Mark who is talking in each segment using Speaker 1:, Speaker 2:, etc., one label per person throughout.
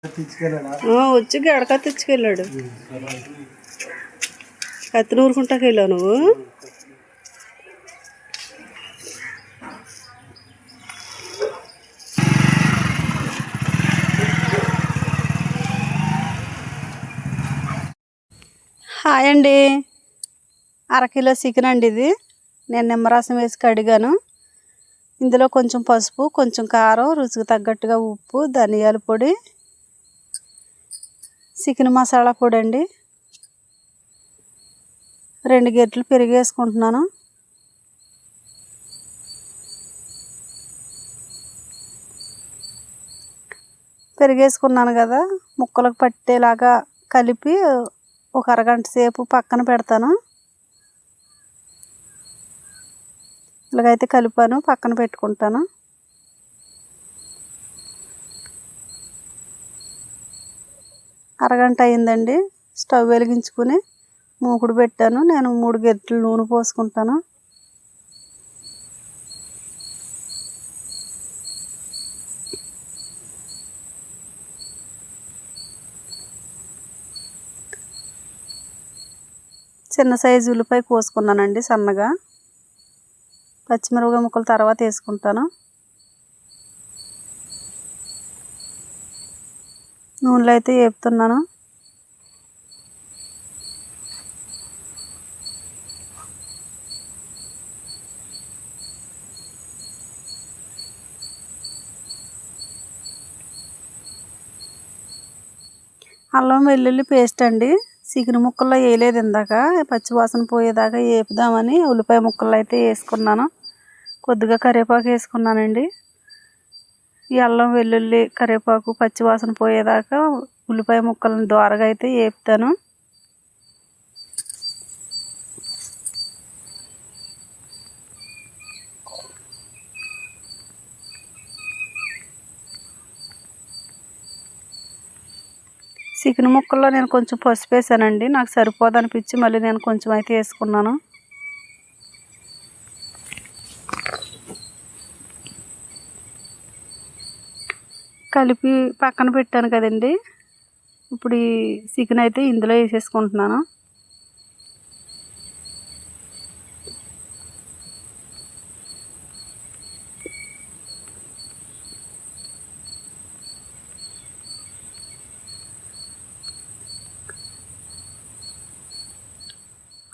Speaker 1: వచ్చి గడక తెచ్చుకెళ్ళాడు. కత్తి నూరుకుంటాకి వెళ్ళావు నువ్వు? హాయ్ అండి. అరకిలో చికెన్ అండి ఇది. నేను నిమ్మరసం వేసి కడిగాను. ఇందులో కొంచెం పసుపు, కొంచెం కారం, రుచికి తగ్గట్టుగా ఉప్పు, ధనియాల పొడి, చికెన్ మసాలా పొడి అండి, 2 గెట్లు పెరుగు వేసుకుంటున్నాను. పెరుగు వేసుకున్నాను కదా, ముక్కలకు పట్టేలాగా కలిపి ఒక అరగంట సేపు పక్కన పెడతాను. ఇలాగైతే కలిపాను, పక్కన పెట్టుకుంటాను. అరగంట అయిందండి. స్టవ్ వెలిగించుకుని మూకుడు పెట్టాను. నేను 3 గెట్లు నూనె పోసుకుంటాను. చిన్న సైజు ఉల్లిపాయ కోసుకున్నానండి సన్నగా. పచ్చిమిరపకాయ ముక్కలు తర్వాత వేసుకుంటాను. నూనెలో అయితే వేపుతున్నాను. అల్లం వెల్లుల్లి పేస్ట్ అండి. చికెన్ ముక్కల్లో వేయలేదు ఇందాక, పచ్చివాసన పోయేదాకా వేపుదామని ఉల్లిపాయ ముక్కలు అయితే వేసుకున్నాను. కొద్దిగా కరివేపాకు వేసుకున్నానండి. ఈ అల్లం వెల్లుల్లి కరివేపాకు పచ్చివాసన పోయేదాకా ఉల్లిపాయ ముక్కలను దోరగా అయితే వేపుతాను. చికెన్ ముక్కల్లో నేను కొంచెం పసుపు వేసానండి. నాకు సరిపోదనిపించి మళ్ళీ నేను కొంచెం అయితే వేసుకున్నాను. కలిపి పక్కన పెట్టాను కదండి. ఇప్పుడు ఈ చికెన్ అయితే ఇందులో వేసేసుకుంటున్నాను.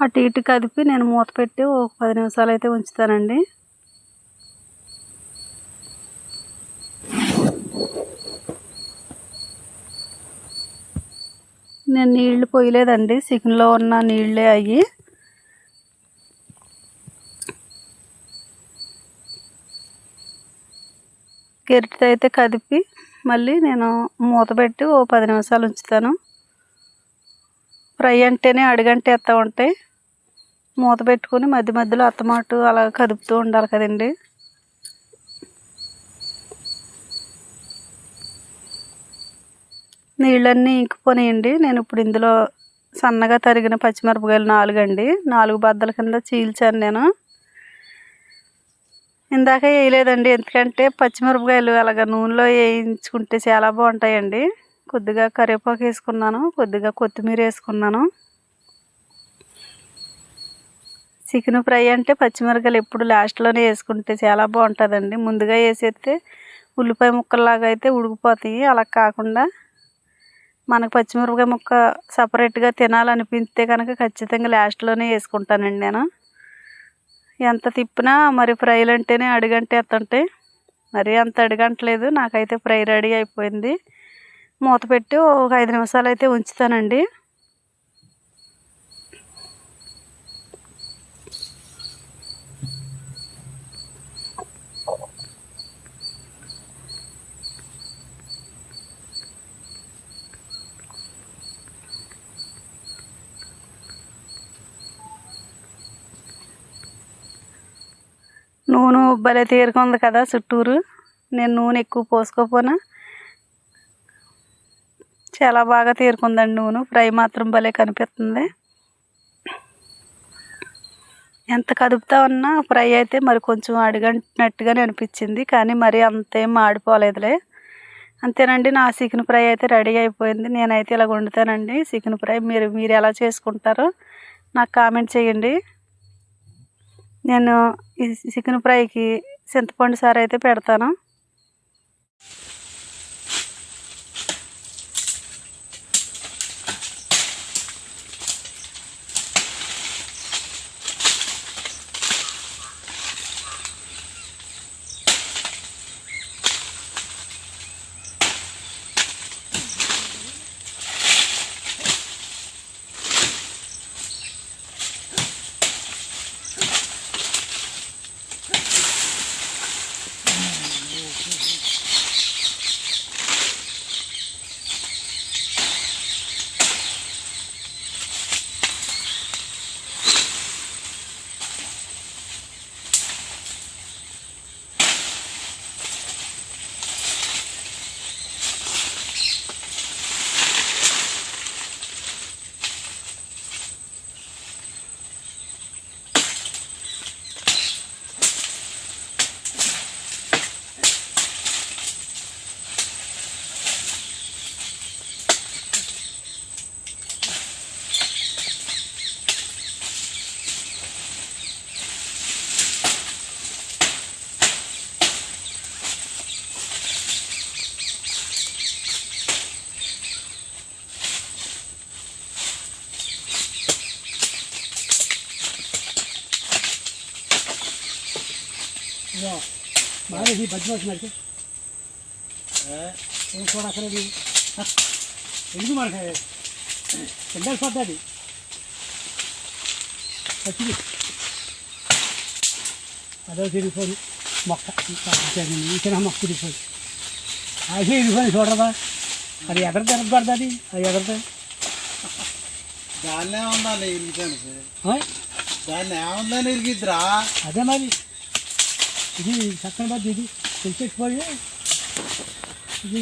Speaker 1: అటు ఇటు కదిపి నేను మూత పెట్టి ఒక 10 నిమిషాలు అయితే ఉంచుతానండి. నేను నీళ్లు పోయలేదండి, చికెన్లో ఉన్న నీళ్ళే అయ్యి. గరిటెతో అయితే కదిపి మళ్ళీ నేను మూత పెట్టి ఓ 10 నిమిషాలు ఉంచుతాను. ఫ్రై అంటేనే అడుగంటే ఎత్తా ఉంటాయి. మూత పెట్టుకుని మధ్య మధ్యలో అత్తమాటు అలా కదుపుతూ ఉండాలి కదండి. నీళ్ళన్నీ ఇంకిపోయాయండి. నేను ఇప్పుడు ఇందులో సన్నగా తరిగిన పచ్చిమిరపకాయలు 4 అండి. 4 బద్దల కింద చీల్చాను నేను. ఇందాక వేయలేదండి, ఎందుకంటే పచ్చిమిరపకాయలు అలాగ నూనెలో వేయించుకుంటే చాలా బాగుంటాయండి. కొద్దిగా కరివేపాకు వేసుకున్నాను, కొద్దిగా కొత్తిమీర వేసుకున్నాను. చికెన్ ఫ్రై అంటే పచ్చిమిరపకాయలు ఎప్పుడు లాస్ట్లోనే వేసుకుంటే చాలా బాగుంటుందండి. ముందుగా వేసేస్తే ఉల్లిపాయ ముక్కల్లాగా అయితే ఉడికిపోతాయి. అలా కాకుండా మనకు పచ్చిమిరపకాయ ముక్క సపరేట్గా తినాలనిపిస్తే కనుక ఖచ్చితంగా లాస్ట్లోనే వేసుకుంటానండి నేను. ఎంత తిప్పినా మరి ఫ్రైలు అంటేనే అడుగంటే ఎత్తుంటాయి. మరీ అంత అడుగంటలేదు. నాకైతే ఫ్రై రెడీ అయిపోయింది. మూత పెట్టి ఒక 5 నిమిషాలు అయితే ఉంచుతానండి. నూనె భలే తీరుకుంది కదా చుట్టూరు. నేను నూనె ఎక్కువ పోసుకోపోనా చాలా బాగా తీరుకుందండి నూనె. ఫ్రై మాత్రం భలే కనిపిస్తుంది. ఎంత కదుపుతా ఉన్నా ఫ్రై అయితే మరి కొంచెం అడుగంటినట్టుగానే అనిపించింది, కానీ మరి అంతేం మాడిపోలేదులే. అంతేనండి, నా చికెన్ ఫ్రై అయితే రెడీ అయిపోయింది. నేనైతే ఇలా వండుతానండి చికెన్ ఫ్రై. మీరు ఎలా చేసుకుంటారో నాకు కామెంట్ చేయండి. నేను ఈ చికెన్ ఫ్రైకి చింతపండు సారు అయితే పెడతాను.
Speaker 2: బాగా ఈ బజ్జి మరి చూడ అసలు ఎందుకు మనకి ఎండలు పడ్డది పచ్చిది అదో తిరిగిపోయి మొక్క ఇంకనా మొక్క తిరిగిపోయి అదే ఇరిగిపోయి చూడదా. అది ఎదరు తిరగబడుతుంది, అది ఎదరుతుంది.
Speaker 3: దాన్ని ఏమన్నా ఇరిగిపోయాను సార్, దాన్ని ఏమన్నా ఇరిగిద్దిరా.
Speaker 2: అదే మరి ఇది చక్కని బద్ది, ఇది తెలిసిపోయి ఇది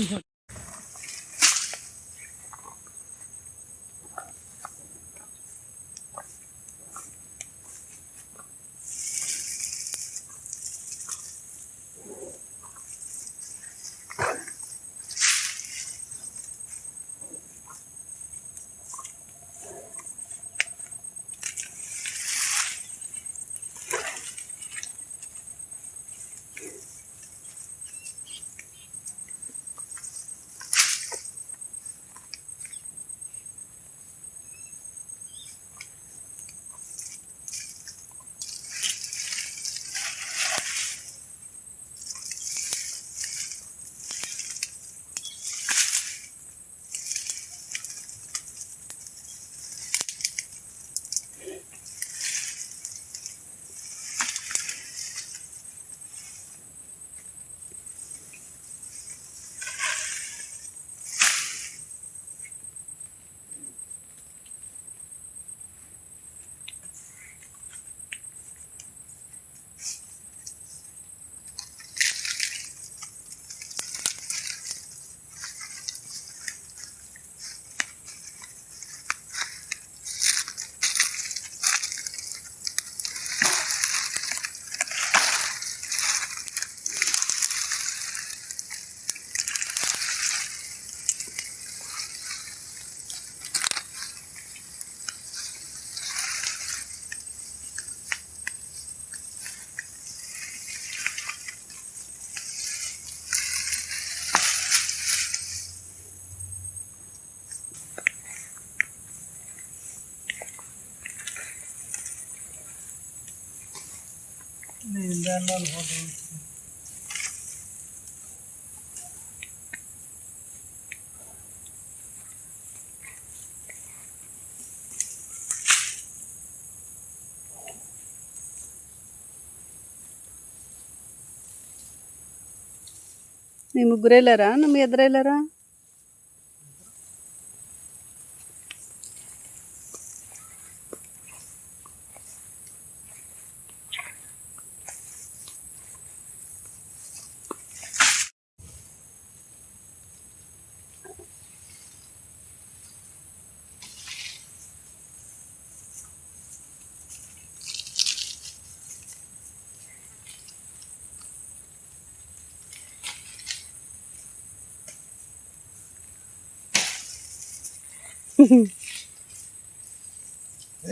Speaker 1: మీ ముగ్గురు వెళ్ళారా, మీ ఇద్దరు వెళ్ళారా?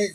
Speaker 3: ఏయ్